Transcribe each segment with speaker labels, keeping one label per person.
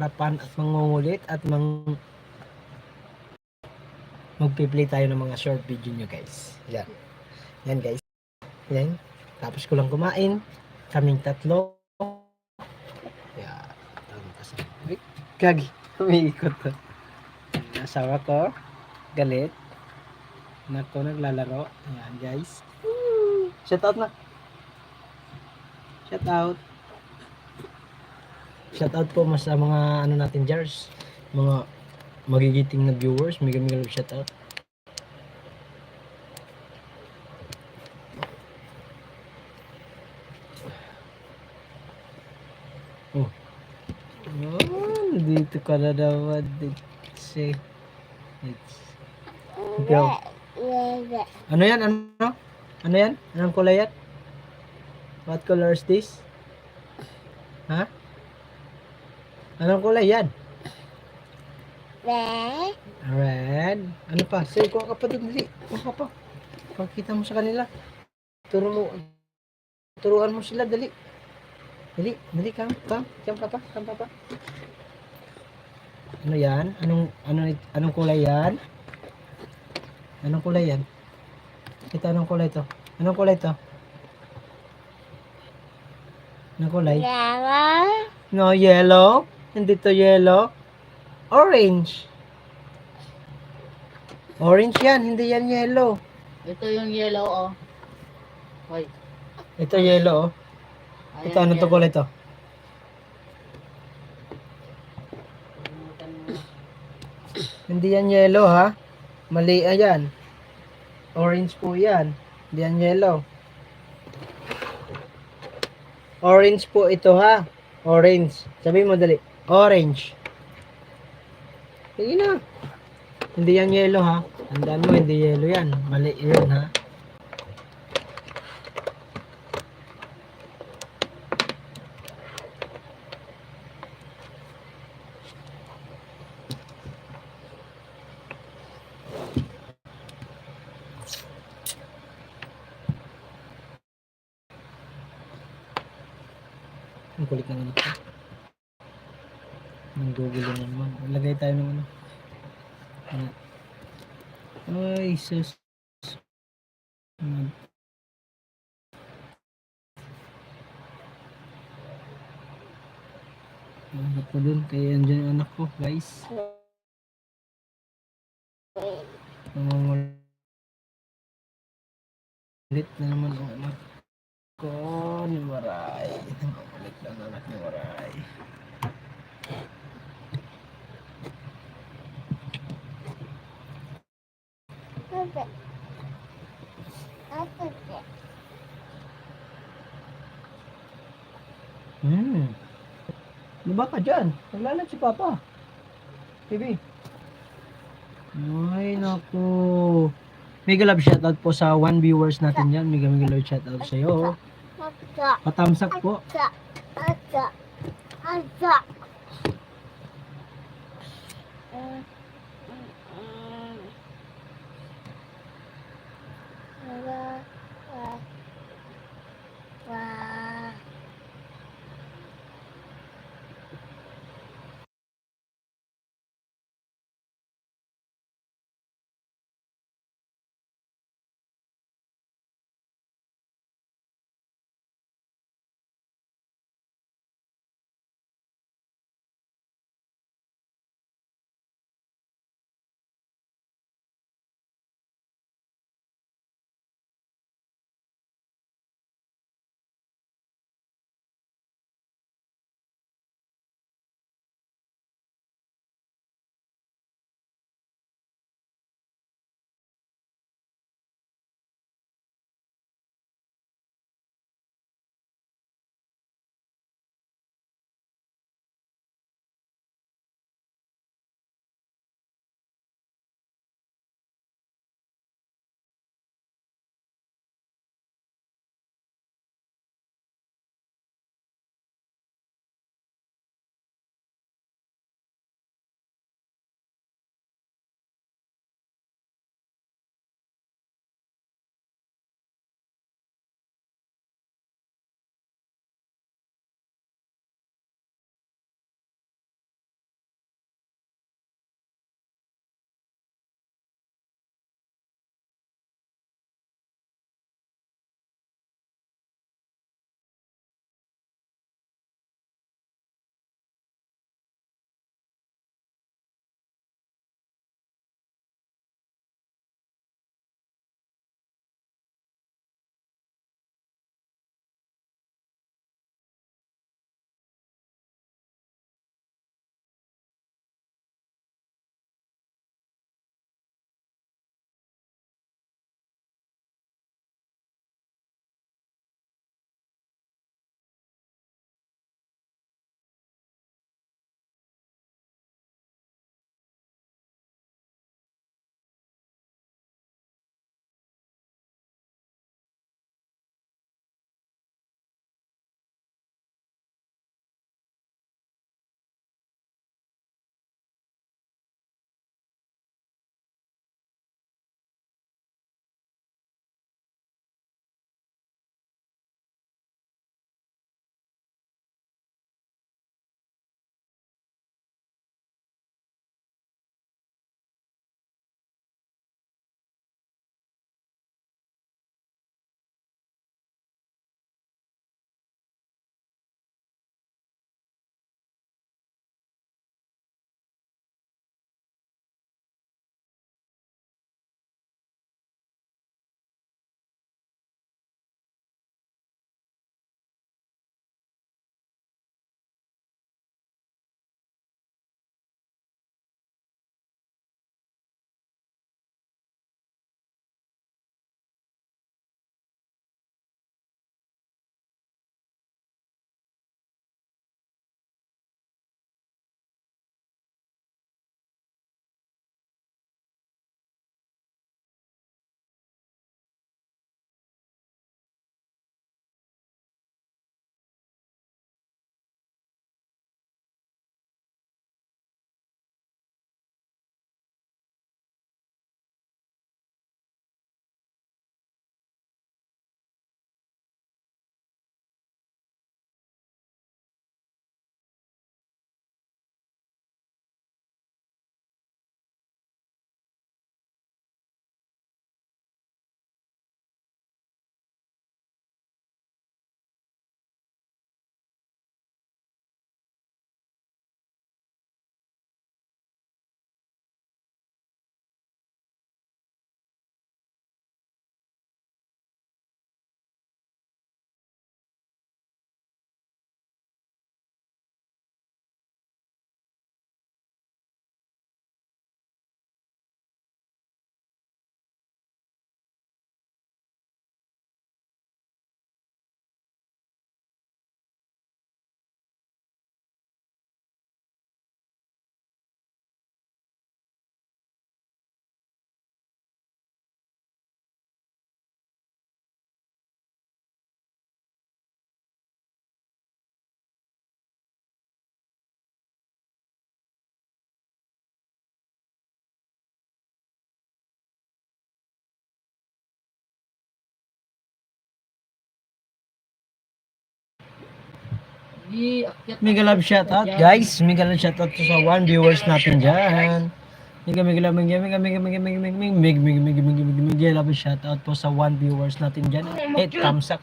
Speaker 1: harapan at mangungulit at magpi-play tayo ng mga short video nyo guys. Yan. Yan guys. Yan. Tapos ko lang kumain. Kaming tatlo. Yan. Gagi. Umiikot to. Asawa ko. Galit. Anak ko naglalaro. Yan guys. Shout out na. Shout out. Shout out po mas sa mga ano natin jars. Mga magigiting na viewers. Mega shout out. Oh. Oh, dito ka na naman. Say. Go. Ano yan? Ano? Ano yan? Anong kulay yan? What color is this? Ha? Anong kulay yan?
Speaker 2: Red.
Speaker 1: Red. Ano pa? Say, kuha ka pa doon. Dali. Kuha ka pa. Pakita mo sa kanila. Turuan mo sila. Dali. Dali. Dali. Come. Papa. Come, papa. Ano yan? Anong kulay yan? Anong kulay yan? Kita anong kulay to? Anong kulay to? Anong kulay?
Speaker 2: Yellow.
Speaker 1: No, yellow. Hindi to yellow. Orange. Orange yan. Hindi yan yellow.
Speaker 3: Ito yung yellow, oh. Hoy.
Speaker 1: Ito yellow. Oh. Ito ano to kulay to? Hindi yan yellow ha. Mali yan. Orange po yan. Hindi yan yellow. Orange po ito ha. Orange. Sabi mo dali. Orange. Sige na. Hindi yan yellow ha. Tandaan mo hindi yellow yan. Mali yun ha. Ang kulit naman ito. Ang Google na naman. Lagay tayo ng ano. Ay, sus. Anak ko dun. Kaya andyan yung anak ko, guys. Nangungulit na naman ang anak ko ni Maray. Nangungulit na ang anak ni Maray. Diba ka dyan? Naglalag si Papa. Baby. Ay, naku. Mega love shoutout po sa 1 viewers natin yan. Mega love shoutout sa iyo. Patamsak po. Mega love shoutout guys. Mega love shoutout sa 1 viewers natin dyan. Mega love shoutout po sa 1 viewers natin dyan. 8 thumbs up.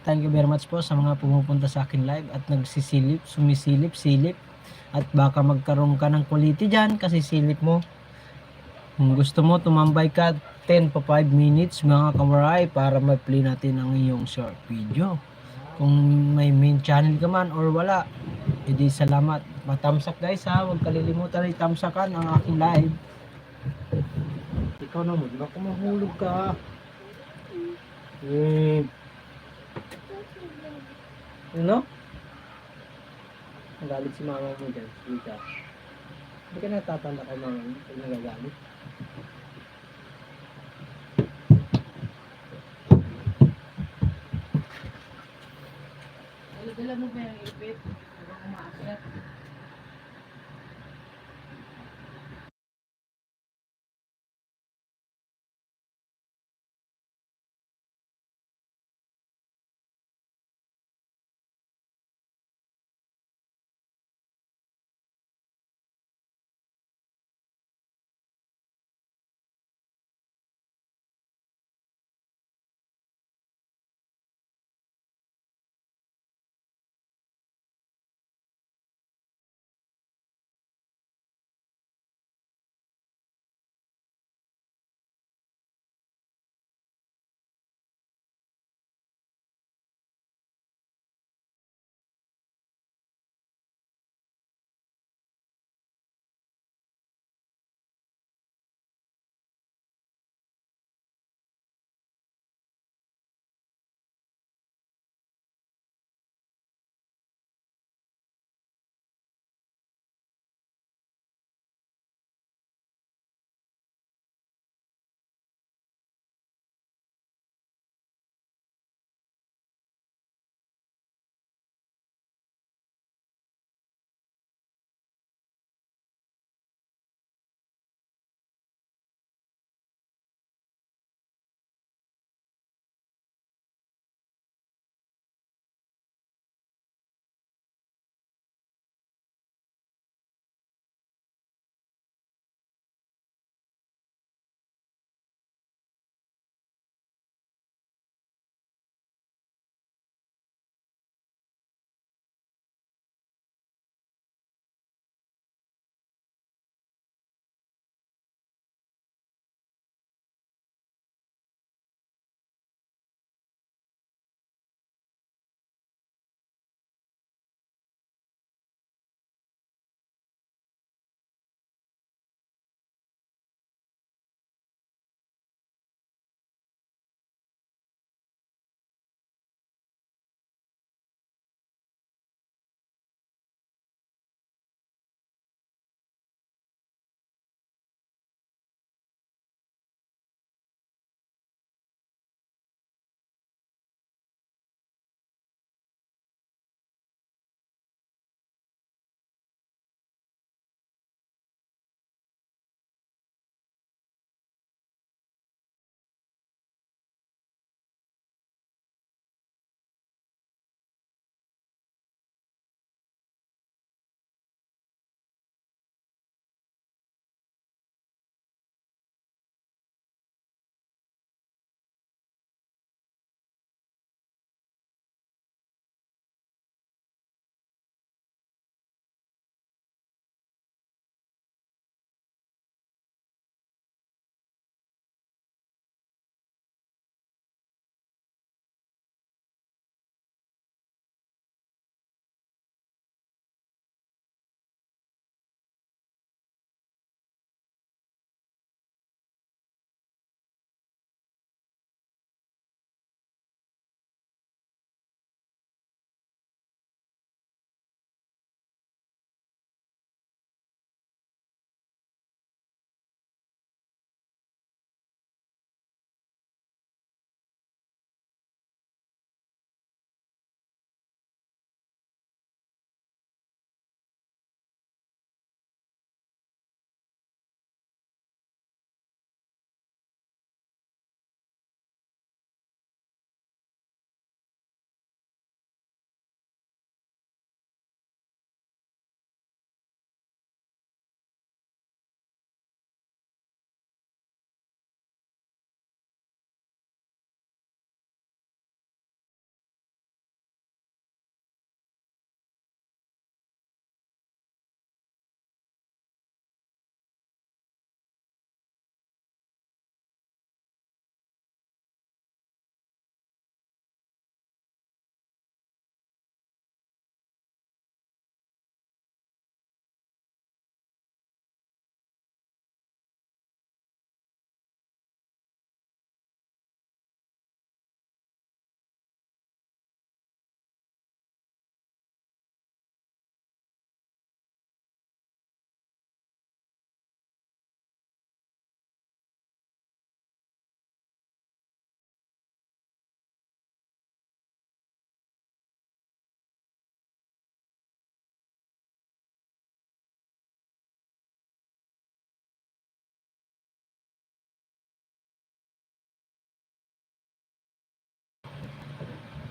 Speaker 1: Thank you very much po sa mga pumupunta sa akin live at nagsisilip, silip. At baka magkaroon ka ng quality dyan kasi silip mo. Kung gusto mo, tumambay ka 10 pa 5 minutes mga kawaray para ma-play natin ang iyong short video. Kung may main channel ka man or wala, edi salamat. Matamsak guys ha, huwag kalilimutan ay tamsakan ang aking live. Ikaw na mo, di ba kung mahulog ka? Ano? Nagalit si mama mo dyan, Rita. Hindi ka natatanda kay mama mo pag nagagalit.
Speaker 3: Dala mo ba yung ipit? Huwag umaakyat.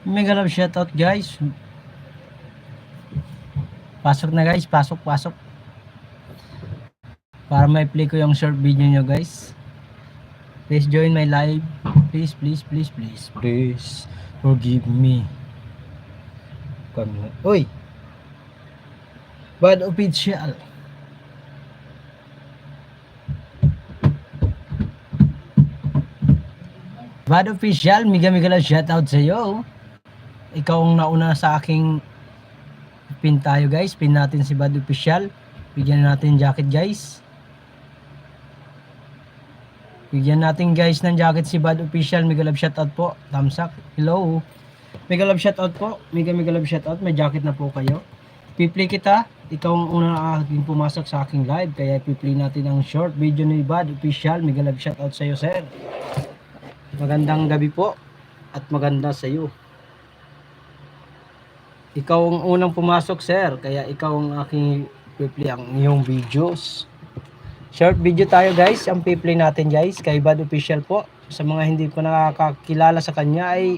Speaker 1: Mega love shoutout guys. Pasok na guys, pasok. Para ma-play ko yung short video nyo guys. Please join my live. Please. Forgive me. Uy! Bad official. Bad official, mega lang shoutout sa iyo. Ikaw ang nauna sa aking pin tayo guys. Pin natin si Bad official. Bigyan natin jacket guys. Bigyan natin guys ng jacket si Bad official. Mega love shoutout po. Thumbs up. Hello. Mega love shoutout po. Mega love shoutout. May jacket na po kayo. Piplay kita. Ikaw ang una aking pumasok sa aking live. Kaya piplay natin ang short video ni Bad official. Mega love shoutout sa iyo sir. Magandang gabi po. At maganda sa iyo. Ikaw ang unang pumasok sir. Kaya ikaw ang aking piplay ang iyong videos. Short video tayo guys. Ang piplay natin guys. Kay Bad official po. Sa mga hindi po nakakakilala sa kanya ay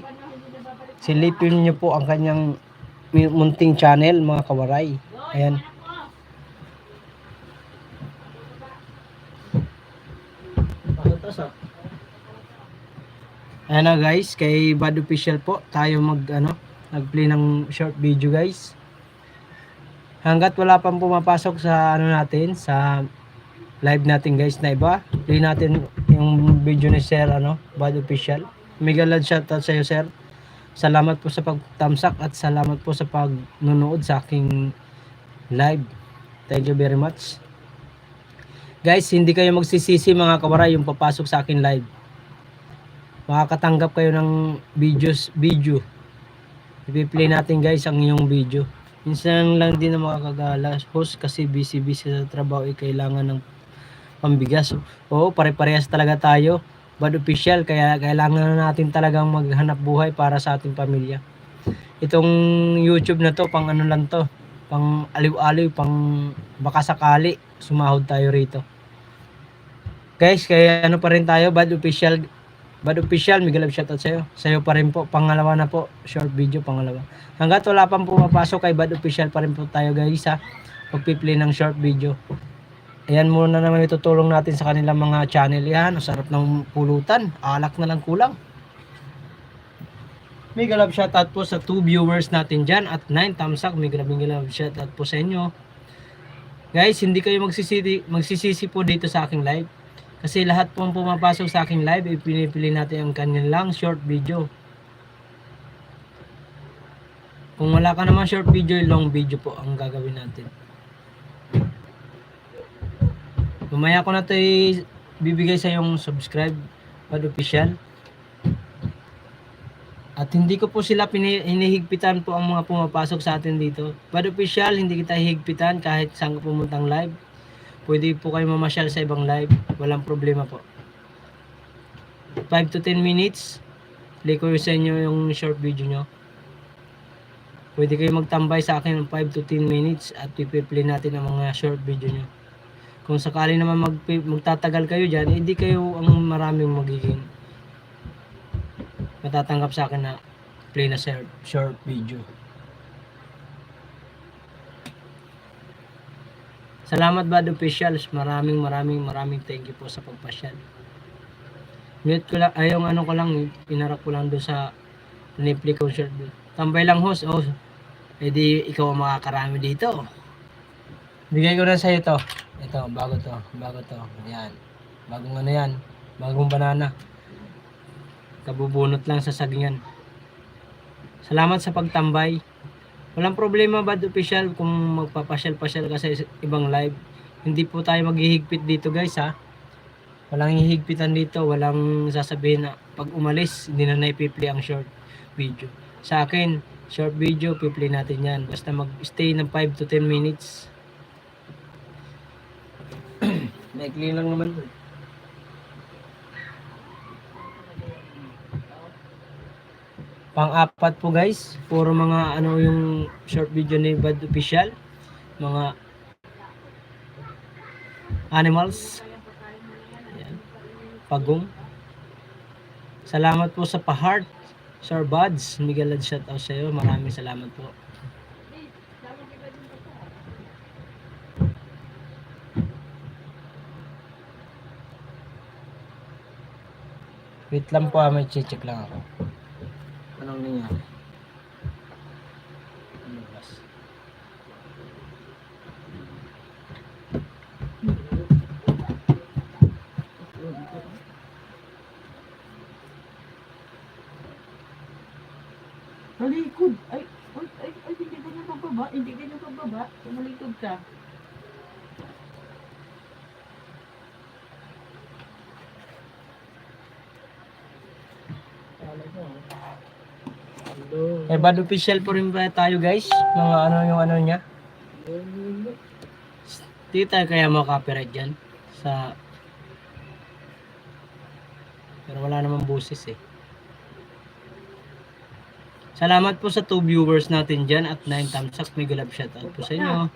Speaker 1: silipin nyo po ang kanyang munting channel mga kawaray. Ayan. Ayan na guys, kay Bad official po tayo nag-play ng short video guys. Hanggat wala pang pumapasok sa natin, sa live natin guys na iba, play natin yung video ni Sir Bad official. Mega love shoutout sa iyo sir. Salamat po sa pag-thumbs up at salamat po sa pag-nunood sa aking live. Thank you very much. Guys, hindi kayo magsisisi mga kawaray yung papasok sa akin live. Makakatanggap kayo ng video. I-play natin guys ang iyong video. Minsan lang din na makakagala host kasi busy sa trabaho, kailangan ng pambigas. Oo, pare-parehas talaga tayo. Bad official, kaya kailangan na natin talagang maghanap buhay para sa ating pamilya. Itong YouTube na to, pang lang to, pang aliw-aliw, pang baka sakali sumahod tayo rito. Guys, kaya pa rin tayo, Bad official, Mega love shoutout sa'yo. Sa'yo pa rin po, pangalawa na po, short video, pangalawa. Hanggat wala pang pumapasok kay Bad official pa rin po tayo guys ha, pagpiplay ng short video. Ayan muna naman itutulong natin sa kanilang mga channel yan. Sarap ng pulutan, alak na lang kulang. Mega love shoutout po sa 2 viewers natin dyan at 9 thumbs up. Mega love shoutout po sa inyo. Guys, hindi kayo magsisisi po dito sa aking live. Kasi lahat po ang pumapasok sa aking live, pinipili natin ang kanilang short video. Kung wala ka naman short video, long video po ang gagawin natin. Lumaya ko na ito bibigay sa yung subscribe, Bad official. At hindi ko po sila hinihigpitan po ang mga pumapasok sa atin dito. Bad official, hindi kita hihigpitan kahit saan ka pumuntang live. Pwede po kayo mamasyal sa ibang live. Walang problema po. 5 to 10 minutes. Play ko sa inyo yung short video nyo. Pwede kayo magtambay sa akin ng 5 to 10 minutes at pipiplay natin ang mga short video nyo. Kung sakali naman magtatagal kayo dyan, hindi kayo ang maraming magiging matatanggap sa akin na play na short video. Salamat Bad officials. Maraming thank you po sa pagpasyal. Mute ko lang, yung ko lang, pinarap ko lang doon sa play ko short video. Tambay lang host. Oh, edi ikaw ang makakarami dito. Bigay ko na sa ito. Ito, bago to. Yan. Bagong yan. Bagong banana. Kabubunot lang sa sagingan. Salamat sa pagtambay. Walang problema Bad official kung magpapasyal-pasyal ka sa ibang live. Hindi po tayo maghihigpit dito guys ha. Walang hihigpitan dito. Walang sasabihin na pag umalis hindi na naipiplay ang short video. Sa akin, short video, piplay natin yan. Basta mag-stay ng 5 to 10 minutes. Maikli lang naman po. Pang-apat po guys, puro mga yung short video ni Bad official, mga animals. Ayan. Pagong. Salamat po sa pa-heart, Sir Buds, Miguel Lad, shout out sa'yo. Maraming salamat po. Wait lang po, may check lang ako. Anong nangyari? Ano bas?
Speaker 3: Talikod. Ay, hindi ganyan pababa. Hindi ganyan pababa. Tumalikod ka.
Speaker 1: Eh, bad official po rin ba tayo guys? Mga ano yung ano niya? Hindi tayo kaya makaka-copyright dyan sa... Pero wala namang boses eh. Salamat po sa 2 viewers natin dyan at 9 thumbs up. May gulab shoutout po sa inyo.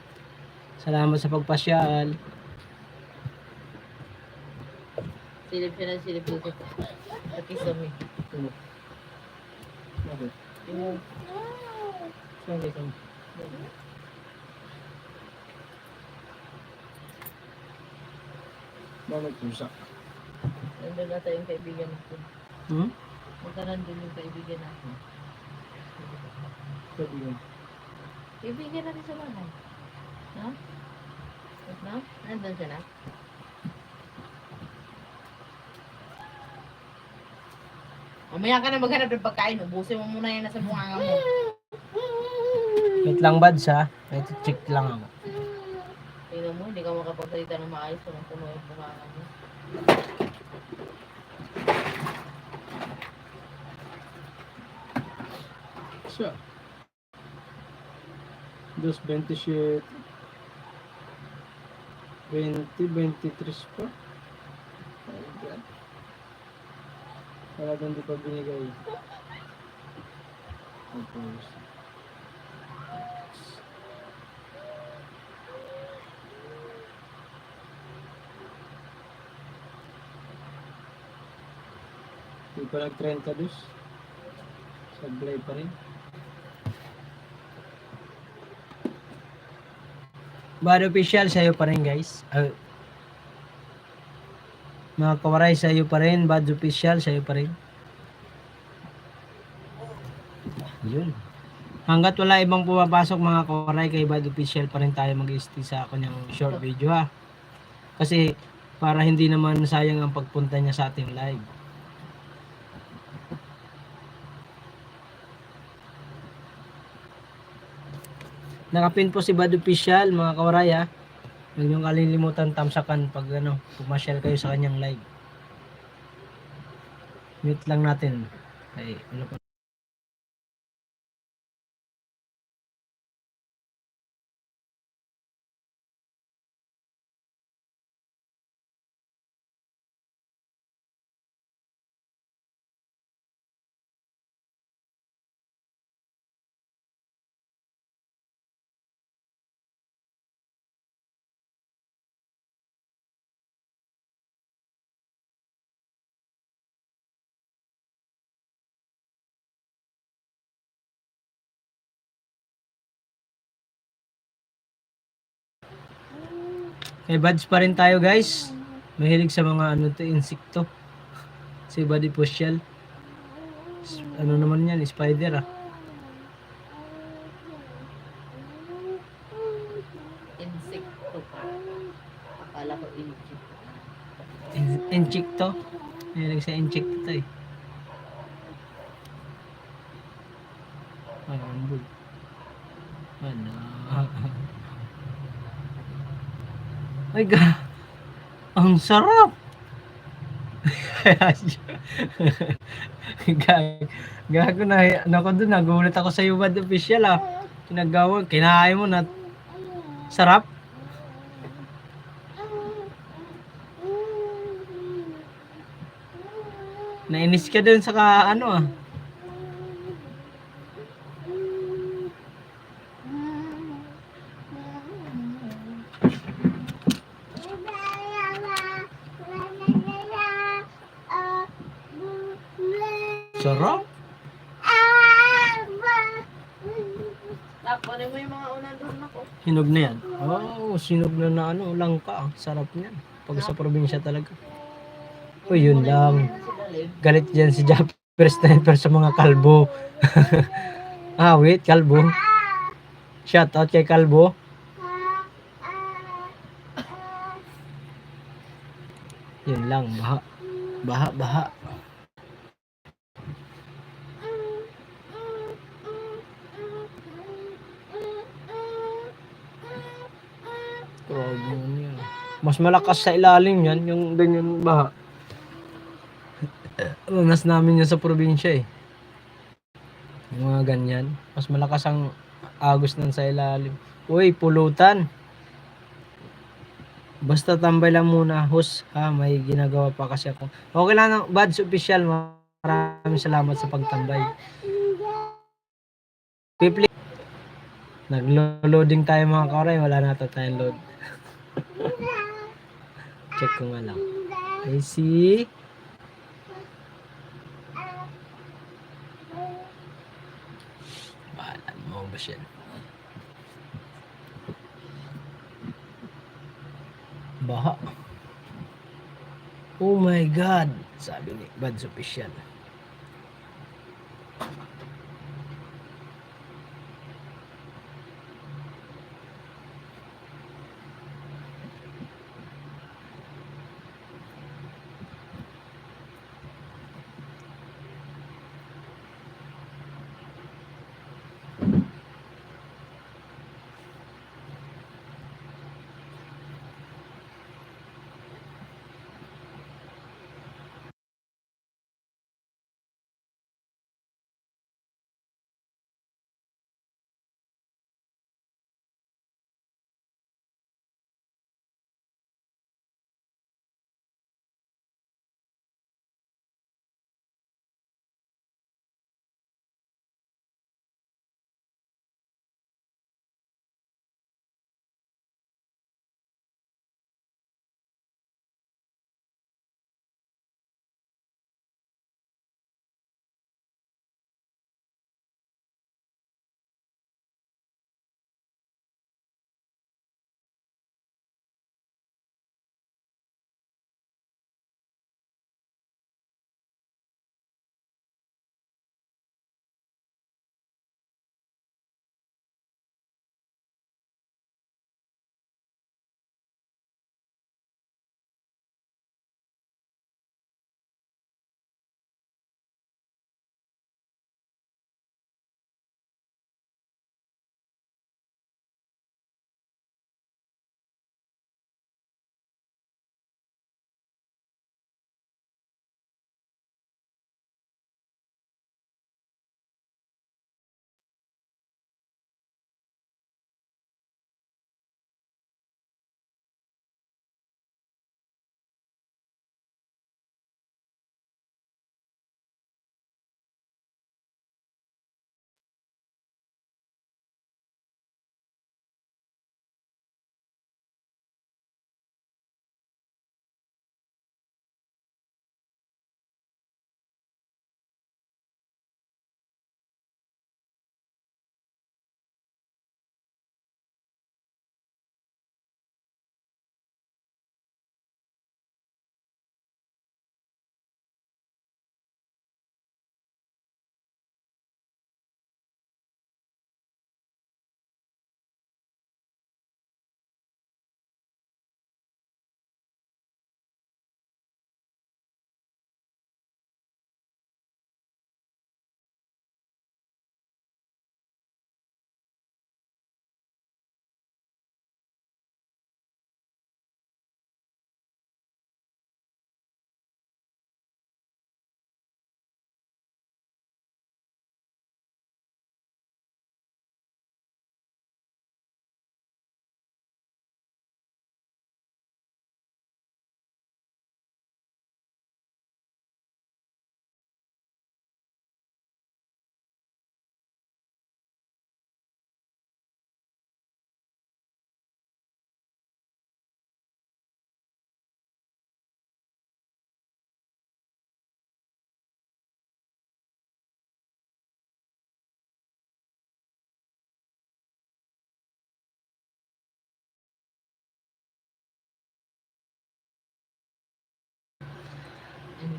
Speaker 1: Salamat sa pagpasyal.
Speaker 3: Silip siya na silip dito. Pati sa mi.
Speaker 1: Okay.
Speaker 3: Yung
Speaker 1: Sorry. Bakit pusa?
Speaker 3: nandun na tayong kaibigan natin.
Speaker 1: Hmm?
Speaker 3: Punta nandun yung kaibigan natin.
Speaker 1: Sabi yun.
Speaker 3: Kaibigan natin sa bahay. No? No? Nandun siya na? Mamaya ka na maghanap ng pagkain. Ubusin mo muna yan nasa bunganga mo.
Speaker 1: Wait lang Bads ha. May check lang ako.
Speaker 3: Tingnan mo, hindi ka makapagsalita ng maayos kung puno yung bunganga mo.
Speaker 1: Siya. 2.27 20-23 pa. Oh my God. Wala doon di pa binigay. Tapos. Di pa nag-30 dus. Sablay pa rin. Bad official sa'yo pa rin guys. Mga kawaray sa'yo pa rin. Bad official sa'yo pa rin. Yun. Hanggat wala ibang pumapasok mga kawaray, kay Bad official pa rin tayo mag-stay sa kanyang short video ha. Kasi para hindi naman sayang ang pagpunta niya sa ating live. Nakapin po si Bad official mga kawaray ha. Huwag niyong kalilimutan tamsakan pag pumasyal kayo sa kanyang live. Mute lang natin. Ay, ano pa? Kay Bads pa rin tayo guys. Mahilig sa mga insekto. Si Bad official. Ano naman yan, spider ah.
Speaker 3: Insekto pa. Akala ko insekto.
Speaker 1: Insekto. Mahilig sa insekto to eh. Ay, ambul. Ano? Ay, ang sarap! Gago na, ano ko dun, nagulat ako sa iyo, Bad official ah. Kinagawa, kinain mo na. Sarap? Nainis ka dun sa ano ah. Sarap?
Speaker 3: Kunin mo yung mga unang doon ako.
Speaker 1: Hinog na yan. Oh, sinog na na ano, langka. Sarap niyan. Pag sa probinsya talaga. O yun lang. Galit dyan si Japper Sniper sa mga kalbo. Ah, wait, kalbo. Shout out kay kalbo. Yun lang, baha. Baha, baha. Grabe yun yan. Mas malakas sa ilalim yan, yung ganyan baha. Mas namin yan sa probinsya eh. Yung mga ganyan. Mas malakas ang agos nun sa ilalim. Uy, pulutan. Basta tambay lang muna, host. Ha, may ginagawa pa kasi ako. Okay lang, Bads Official. Maraming salamat sa pagtambay. Pipli. Naglo-loading tayo mga karay. Wala na tayong load. Check ko nga lang. I see. Bahala mo ba siya? Baha. Oh my God. Sabi ni Bads Official.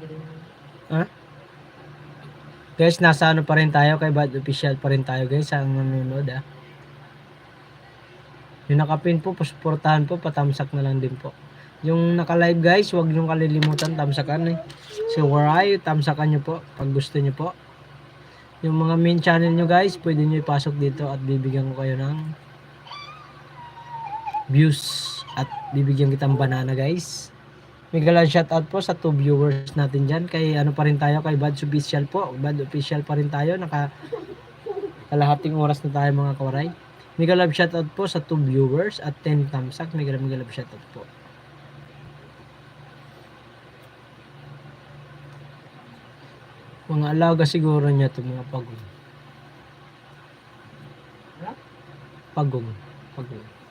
Speaker 3: Galing mo.
Speaker 1: Ha? Guys, nasa ano pa rin tayo, kay Bad Official pa rin tayo guys, ang nanonood Yung nakapin po, suportahan po, patamsak na lang din po. Yung naka-live guys, huwag niyong kalilimutan, tamsakan So where are you? Tamsakan niyo po, pag gusto niyo po. Yung mga main channel niyo guys, pwede niyo ipasok dito at bibigyan ko kayo ng views at bibigyan kitang banana guys. Mega shoutout po sa 2 viewers natin dyan. Kay ano pa rin tayo, kay Bad Official po. Bad Official pa rin tayo. Kalahating oras na tayo mga kawaray. Mega love shoutout po sa 2 viewers at 10 thumbs up. Mega love shoutout po. Mga alaga siguro niya to mga pagong. Pagong. Pagong.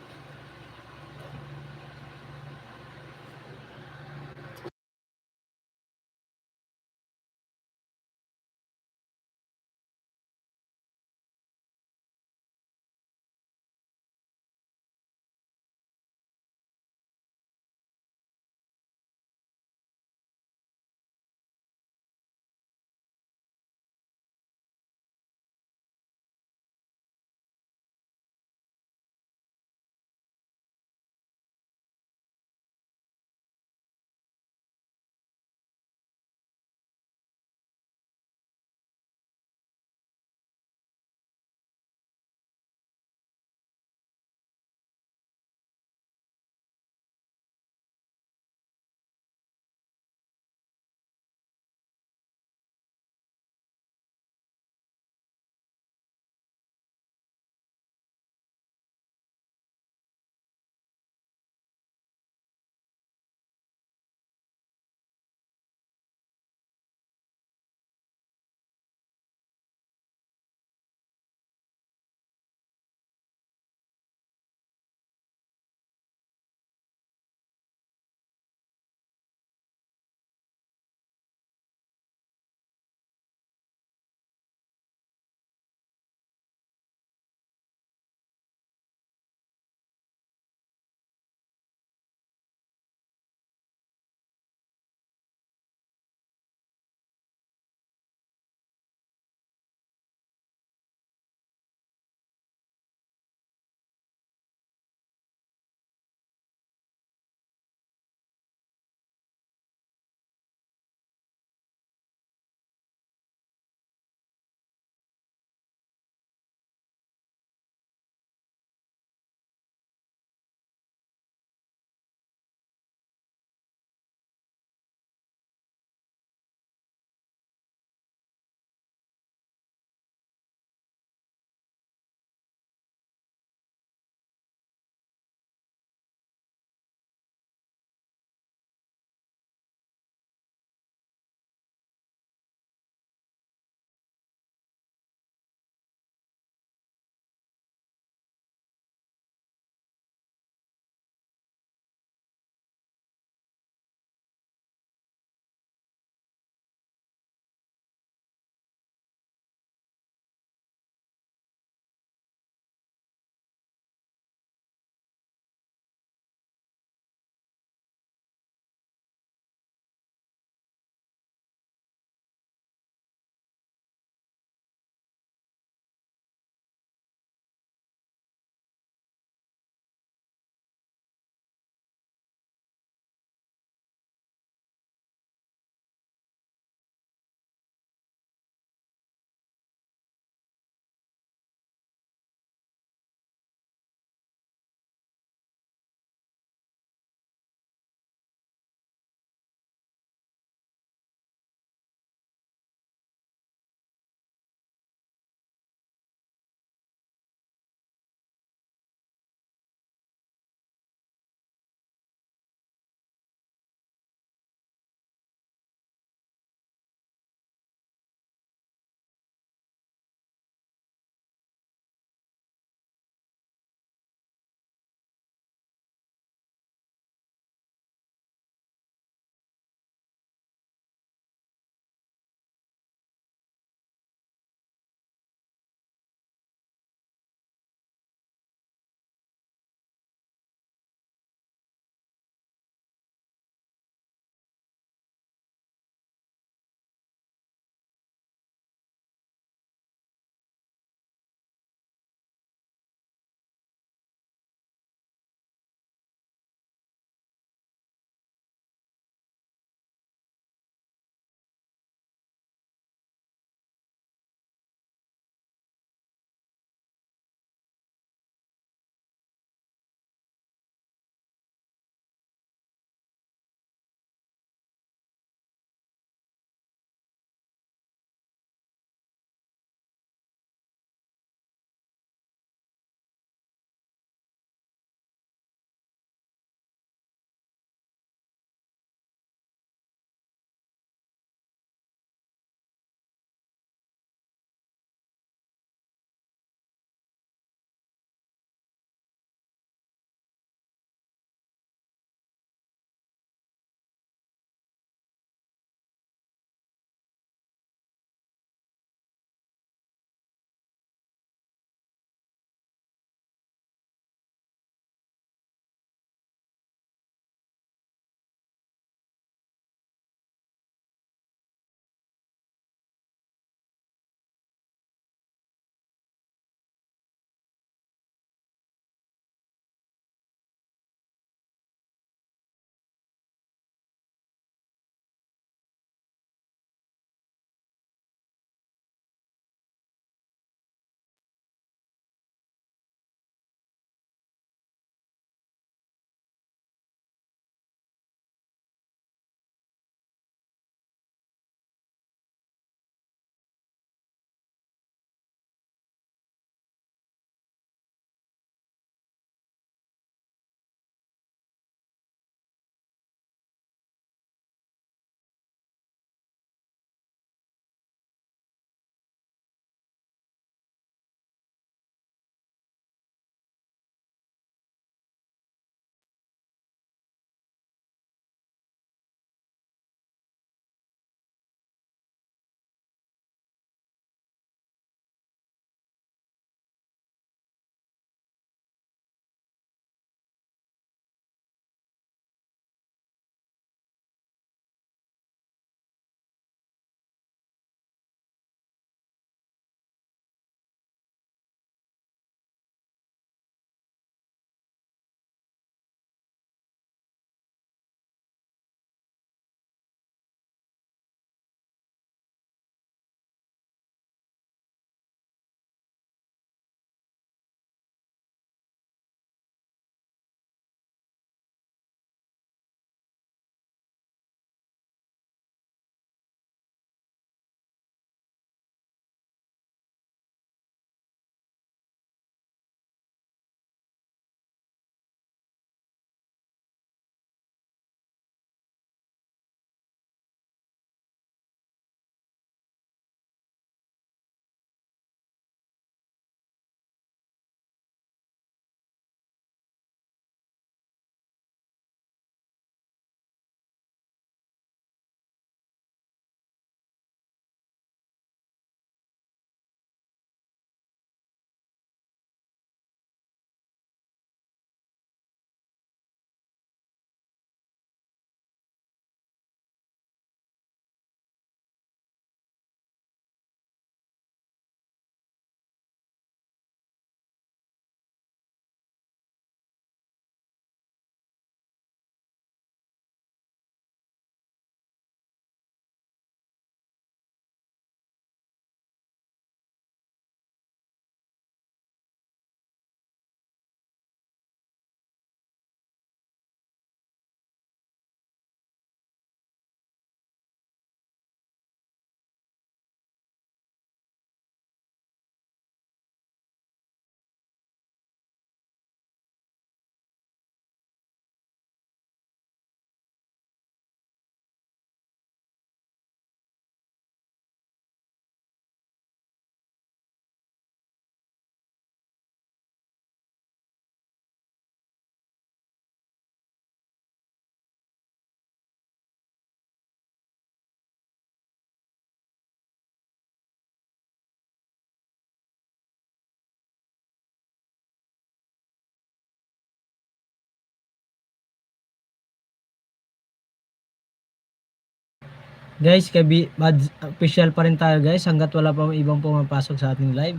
Speaker 1: Guys, Bad official pa rin tayo guys hanggat wala pa ibang pumapasok sa ating live.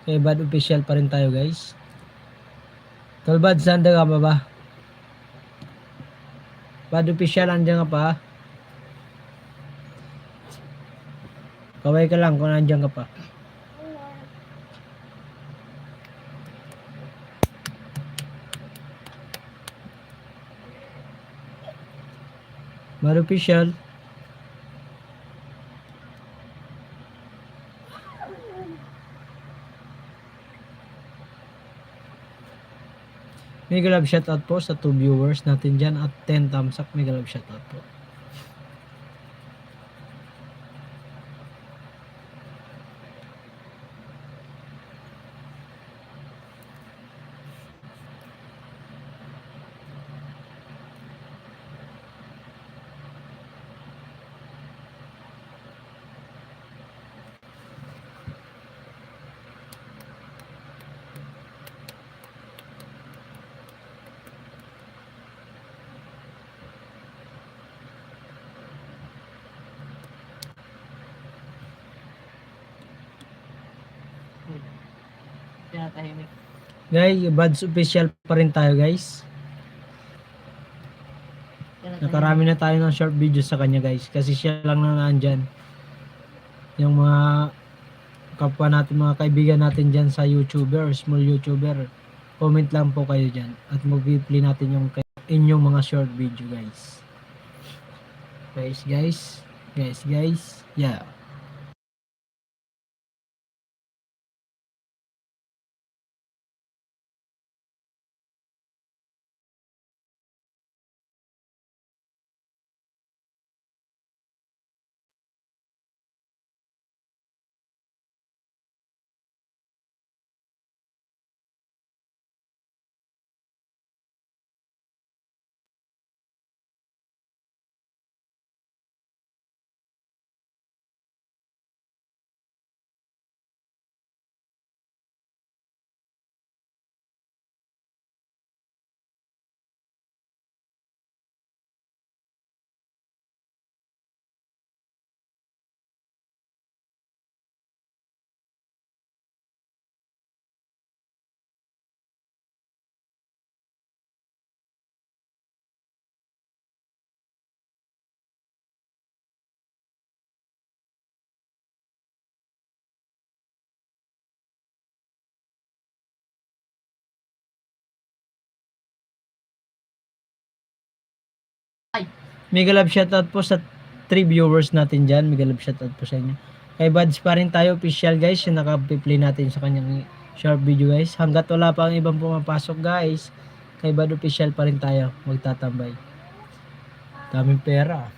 Speaker 1: Kay Bad official pa rin tayo guys. Tol Bad, saan ka pa ba? Bad official, andyan ka pa? Kaway ka lang kung andyan ka pa. Bad official. Mega love shoutout po sa 2 viewers natin dyan at 10 thumbs up. Mega love shoutout po.
Speaker 3: Tinatahimik.
Speaker 1: Guys, Bad's official pa rin tayo guys. Nakarami na tayo ng short video sa kanya guys. Kasi siya lang na nandyan. Yung mga kapwa natin, mga kaibigan natin dyan sa YouTuber, small YouTuber. Comment lang po kayo dyan. At mag-play natin yung inyong mga short video guys. Guys. Yeah. Mega love shoutout po sa 3 viewers natin dyan. Mega love shoutout po sa inyo. Kay Bads pa rin tayo official guys. Yung naka-play natin sa kanyang short video guys. Hanggat wala pa ang ibang pumapasok guys. Kay Bad official pa rin tayo. Magtatambay. Daming pera.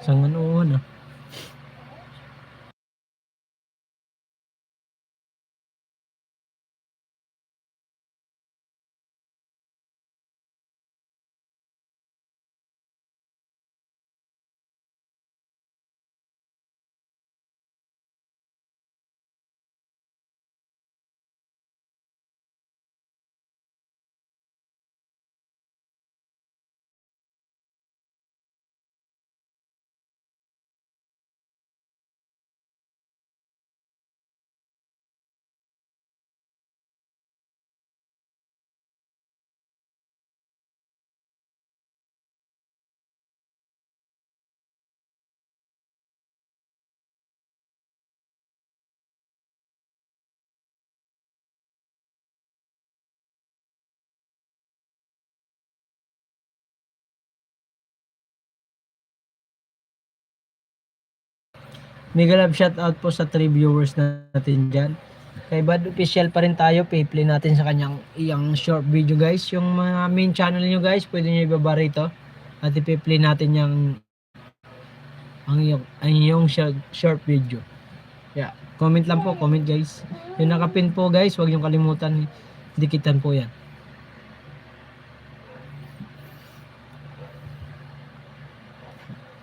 Speaker 1: Isang ano. Mega love shoutout po sa 3 viewers natin dyan. Kay Bad official pa rin tayo. Pay-play natin sa kanyang iyang short video guys. Yung mga main channel nyo guys, pwede nyo ibaba rito. At i-play natin ang iyong short video. Yeah. Comment lang po, comment guys. Yung nakapin po guys, huwag nyo kalimutan. Dikitan po yan.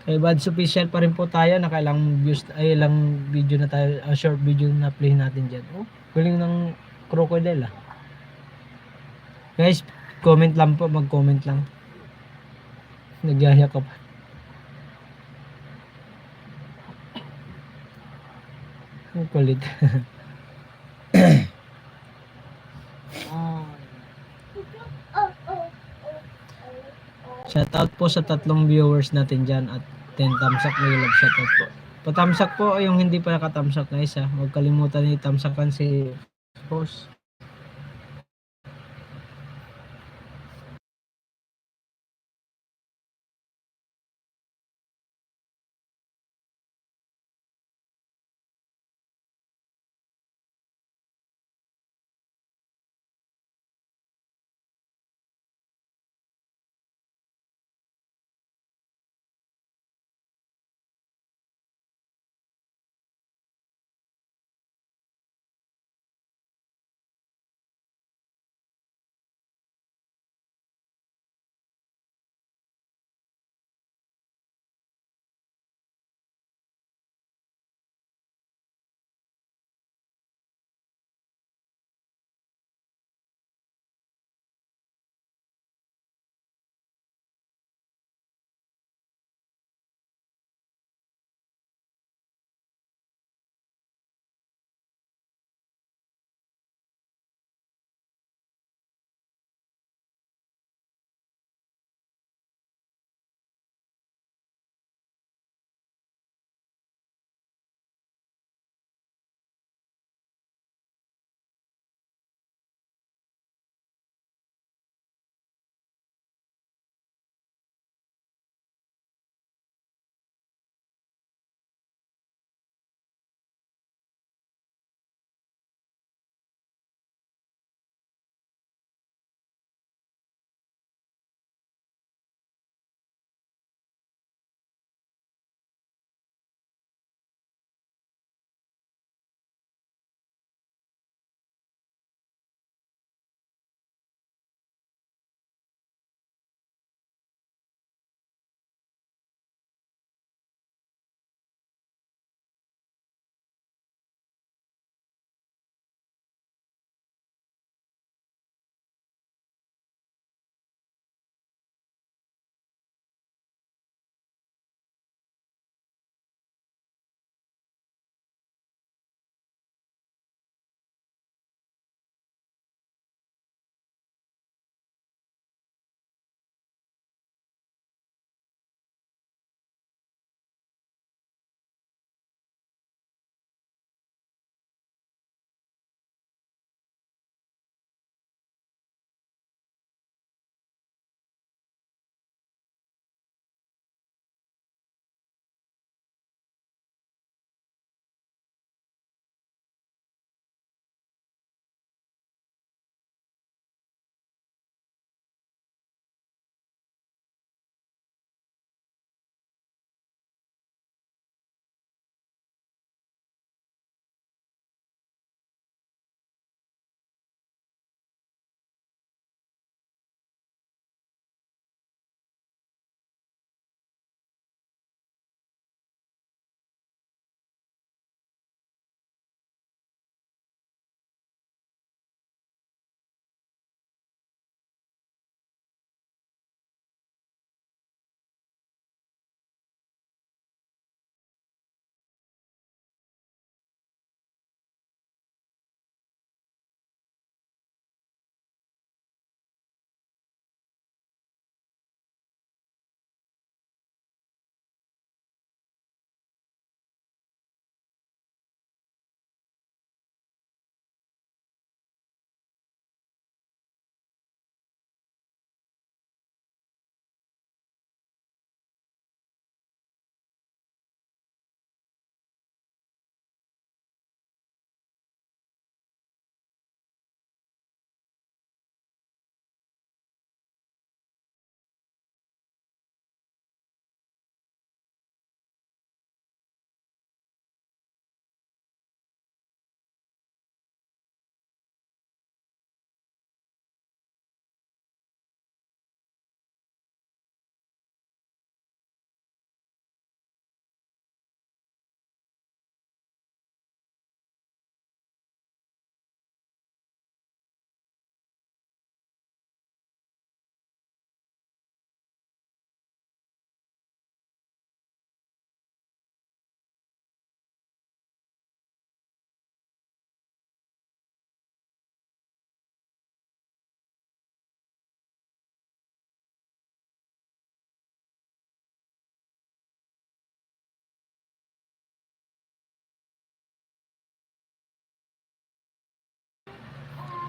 Speaker 1: Kay Bad's official pa rin po tayo. Nakailang views, ay ilang video na tayo, short video na play natin dyan. Oh, galing ng crocodile ah. Guys, comment lang po, mag-comment lang. Nagyaya ka pa. Ang kulit.
Speaker 3: Oh.
Speaker 1: Shoutout po sa 3 viewers natin dyan at 10 thumbs up na love shoutout po. Pa-thumbs up po yung hindi pa naka-thumbs up guys ha. Huwag kalimutan i-thumbs upan si boss.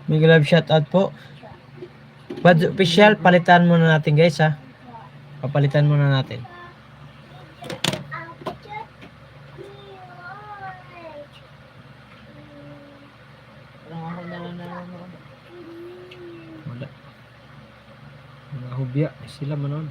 Speaker 1: Mega love shoutout po. But official, palitan muna natin guys ha. Papalitan muna natin.
Speaker 3: Parang ako na lang nanonood.
Speaker 1: Wala. Mga hubya, sila manood.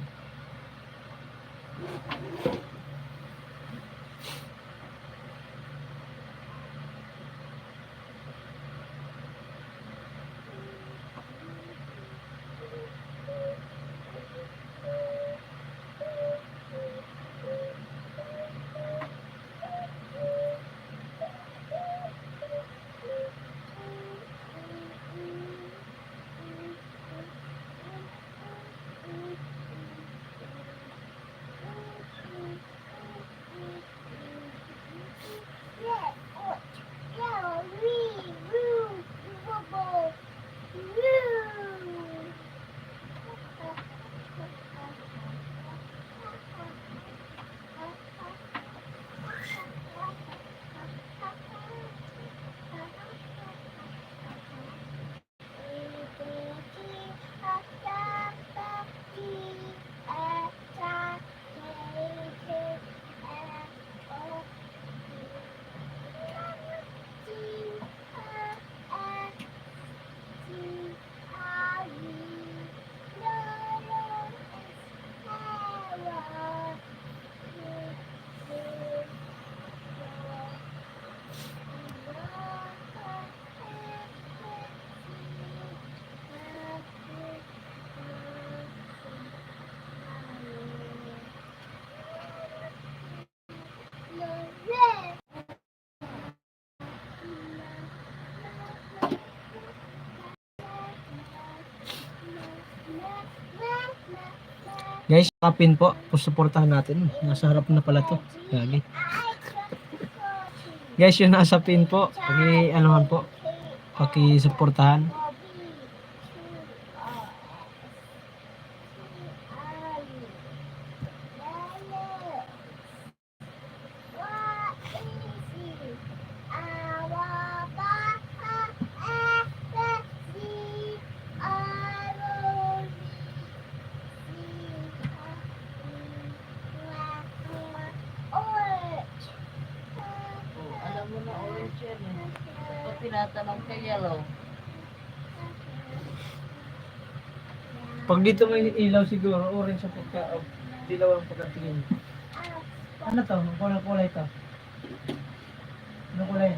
Speaker 1: Guys, kapin po, suportahan natin. Nasa harap na pala to. Gagi. Guys, yung nasa pin po, paki-anuhan po, paki-suportahan.
Speaker 3: Oh, alam mo na orange yan eh. Pag tinatanong kay yellow.
Speaker 1: Pag dito may ilaw siguro, orange ang pagka, dilaw ang pagkatingin. Ano to? Ang kulay-kulay to? Ano kulay?